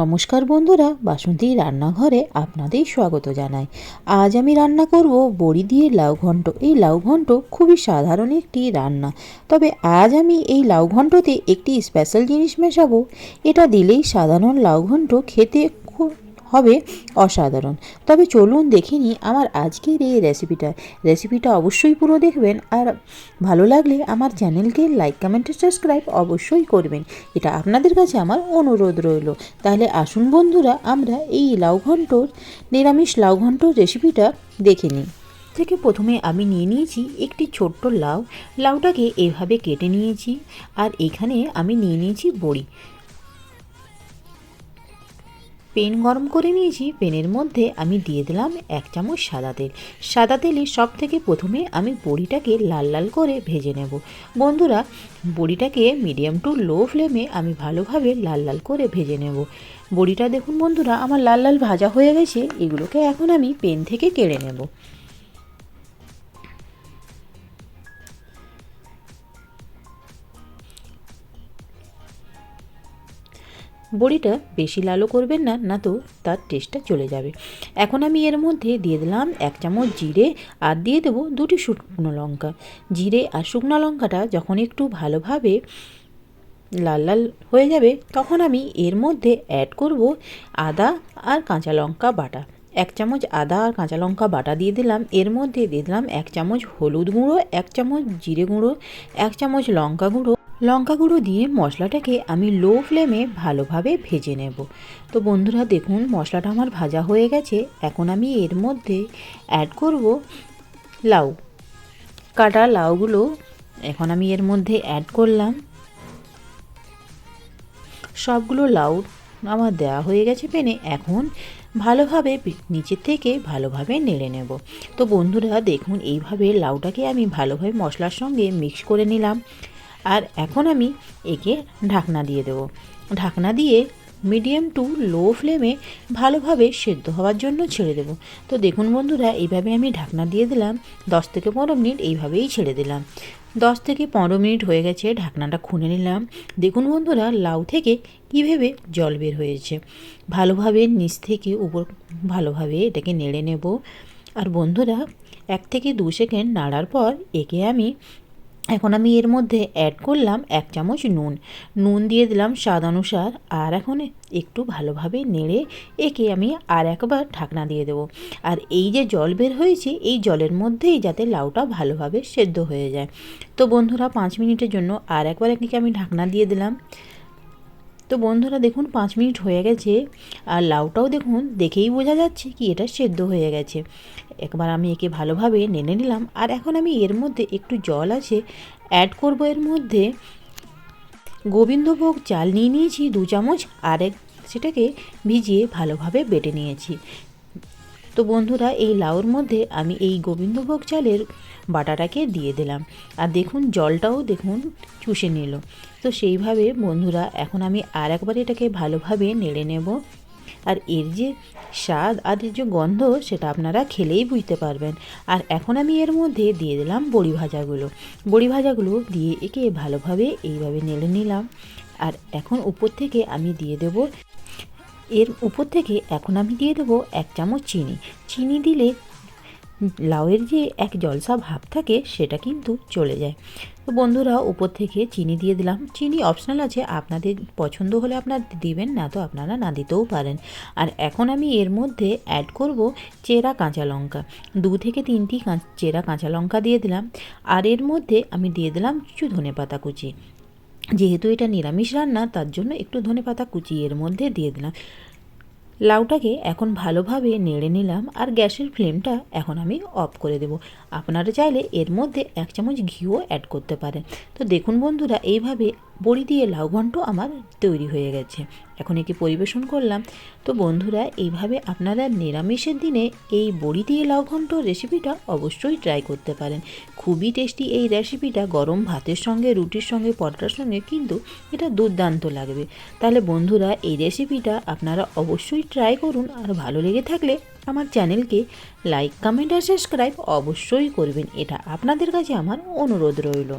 নমস্কার বন্ধুরা, বাসন্তী রান্নাঘরে আপনাদের স্বাগত জানাই। আজ আমি রান্না করব বড়ি দিয়ে লাউ ঘন্ট। এই লাউ ঘন্ট খুবই সাধারণ একটি রান্না, তবে আজ আমি এই লাউ ঘন্টতে একটি স্পেশাল জিনিস মেশাবো। এটা দিলেই সাধারণ লাউ ঘন্ট খেতে হবে অসাধারণ। তবে চলুন দেখে নিই আমার আজকের এই রেসিপিটা অবশ্যই পুরো দেখবেন, আর ভালো লাগলে আমার চ্যানেলকে লাইক কমেন্ট সাবস্ক্রাইব অবশ্যই করবেন, এটা আপনাদের কাছে আমার অনুরোধ রইল। তাহলে আসুন বন্ধুরা, আমরা এই নিরামিষ লাউ ঘন্টর রেসিপিটা দেখে নিই। থেকে প্রথমে আমি নিয়ে নিয়েছি একটি ছোট্ট লাউটাকে এভাবে কেটে নিয়েছি। আর এখানে আমি নিয়ে নিয়েছি বড়ি। পেন গরম করে নিয়েছি, পেনের মধ্যে আমি দিয়ে দিলাম 1 চামচ সাদা তেলে সব থেকে প্রথমে আমি বড়িটাকে লাল লাল করে ভেজে নেব। বন্ধুরা, বড়িটাকে মিডিয়াম টু লো ফ্লেমে আমি ভালোভাবে লাল লাল করে ভেজে নেব। বড়িটা দেখুন বন্ধুরা, আমার লাল লাল ভাজা হয়ে গেছে। এগুলোকে এখন আমি পেন থেকে কেড়ে নেব। বড়িটা বেশি লালও করবেন না, না তো তার টেস্টটা চলে যাবে। এখন আমি এর মধ্যে দিয়ে দিলাম 1 চামচ জিরে, আর দিয়ে দেবো 2টি শুকনো লঙ্কা। জিরে আর শুকনো লঙ্কাটা যখন একটু ভালোভাবে লাল লাল হয়ে যাবে, তখন আমি এর মধ্যে অ্যাড করব আদা আর কাঁচা লঙ্কা বাটা। 1 চামচ আদা আর কাঁচা লঙ্কা বাটা দিয়ে দিলাম। এর মধ্যে দিয়ে দিলাম 1 চামচ হলুদ গুঁড়ো, 1 চামচ জিরে গুঁড়ো, 1 চামচ লঙ্কা গুঁড়ো দিয়ে মশলাটাকে আমি লো ফ্লেমে ভালোভাবে ভেজে নেব। তো বন্ধুরা দেখুন, মশলাটা আমার ভাজা হয়ে গেছে। এখন আমি এর মধ্যে অ্যাড করব কাটা লাউগুলো। এখন আমি এর মধ্যে অ্যাড করলাম। সবগুলো লাউ আমার দেওয়া হয়ে গেছে পেনে। এখন ভালোভাবে নিচের থেকে ভালোভাবে নেড়ে নেব। তো বন্ধুরা দেখুন, এইভাবে লাউটাকে আমি ভালোভাবে মশলার সঙ্গে মিক্স করে নিলাম। আর এখন আমি একে ঢাকনা দিয়ে দেব। ঢাকনা দিয়ে মিডিয়াম টু লো ফ্লেমে ভালোভাবে সেদ্ধ হওয়ার জন্য ছেড়ে দেব। তো দেখুন বন্ধুরা, এইভাবে আমি ঢাকনা দিয়ে দিলাম। 10 থেকে 15 মিনিট এইভাবেই ছেড়ে দিলাম। 10 থেকে 15 মিনিট হয়ে গেছে, ঢাকনাটা খুলে নিলাম। দেখুন বন্ধুরা, লাউ থেকে কীভাবে জল বের হয়েছে। ভালোভাবে নিচ থেকে উপর ভালোভাবে এটাকে নেড়ে নেব। আর বন্ধুরা, 1 থেকে 2 সেকেন্ড নাড়ার পর এখন আমি এর মধ্যে অ্যাড করলাম 1 চামচ নুন দিয়ে দিলাম স্বাদ অনুসার। আর এখন একটু ভালোভাবে নেড়ে একে আমি আর একবার ঢাকনা দিয়ে দেব। আর এই যে জল বের হয়েছে, এই জলের মধ্যেই যাতে লাউটা ভালোভাবে সেদ্ধ হয়ে যায়। তো বন্ধুরা 5 মিনিটের জন্য আর একবার একে আমি ঢাকনা দিয়ে দিলাম। তো বন্ধুরা দেখুন, 5 মিনিট হয়ে গেছে। আর লাউটাও দেখুন, দেখেই বোঝা যাচ্ছে কি এটা সেদ্ধ হয়ে গেছে। একবার আমি একে ভালোভাবে নেড়ে নিলাম। আর এখন আমি এর মধ্যে একটু জল আছে অ্যাড করব। এর মধ্যে গোবিন্দভোগ চাল নিয়ে নিয়েছি 2 চামচ, সেটাকে ভিজিয়ে ভালোভাবে বেটে নিয়েছি। তো বন্ধুরা, এই লাউর মধ্যে আমি এই গোবিন্দভোগ চালের বাটাটাকে দিয়ে দিলাম। আর দেখুন জলটাও দেখুন চুষে নিল। তো সেইভাবে বন্ধুরা, এখন আমি আর একবার এটাকে ভালোভাবে নেড়ে নেব। আর এর যে স্বাদ আর এর যে গন্ধ, সেটা আপনারা খেলেই বুঝতে পারবেন। আর এখন আমি এর মধ্যে দিয়ে দিলাম বড়ি ভাজাগুলো দিয়ে একে ভালোভাবে এইভাবে নেড়ে নিলাম। আর এখন উপর থেকে আমি দিয়ে দেব এখন আমি দিয়ে দেবো 1 চামচ চিনি দিলে লাউয়ের যে এক জলসা ভাব থাকে, সেটা কিন্তু চলে যায়। তো বন্ধুরা, উপর থেকে চিনি দিয়ে দিলাম। চিনি অপশনাল আছে, আপনাদের পছন্দ হলে আপনারা দিবেন, না তো আপনারা না দিতেও পারেন। আর এখন আমি এর মধ্যে অ্যাড করব চেরা কাঁচা লঙ্কা। 2 থেকে 3টি চেরা কাঁচা লঙ্কা দিয়ে দিলাম। আর এর মধ্যে আমি দিয়ে দিলাম কিছু ধনেপাতা কুচি। যেহেতু এটা নিরামিষ রান্না, তার জন্য একটু ধনেপাতা কুচি এর মধ্যে দিয়ে দিলাম। লাউটাকে এখন ভালোভাবে নেড়ে নিলাম। আর গ্যাসের ফ্লেমটা এখন আমি অফ করে দেব। আপনারা চাইলে এর মধ্যে 1 চামচ ঘিও অ্যাড করতে পারেন। তো দেখুন বন্ধুরা, এইভাবে বড়ি দিয়ে লাউ ঘন্ট আমার তৈরি হয়ে গেছে। এখন একে পরিবেশন করলাম। তো বন্ধুরা, এইভাবে আপনারা নিরামিষের দিনে এই বড়ি দিয়ে লাউ ঘন্ট রেসিপিটা অবশ্যই ট্রাই করতে পারেন। খুবই টেস্টি এই রেসিপিটা। গরম ভাতের সঙ্গে, রুটির সঙ্গে, পরোটার সঙ্গে কিন্তু এটা দুর্দান্ত লাগবে। তাহলে বন্ধুরা, এই রেসিপিটা আপনারা অবশ্যই ট্রাই করুন। আর ভালো লেগে থাকলে আমার চ্যানেলকে লাইক কমেন্ট আর সাবস্ক্রাইব অবশ্যই করবেন, এটা আপনাদের কাছে আমার অনুরোধ রইল।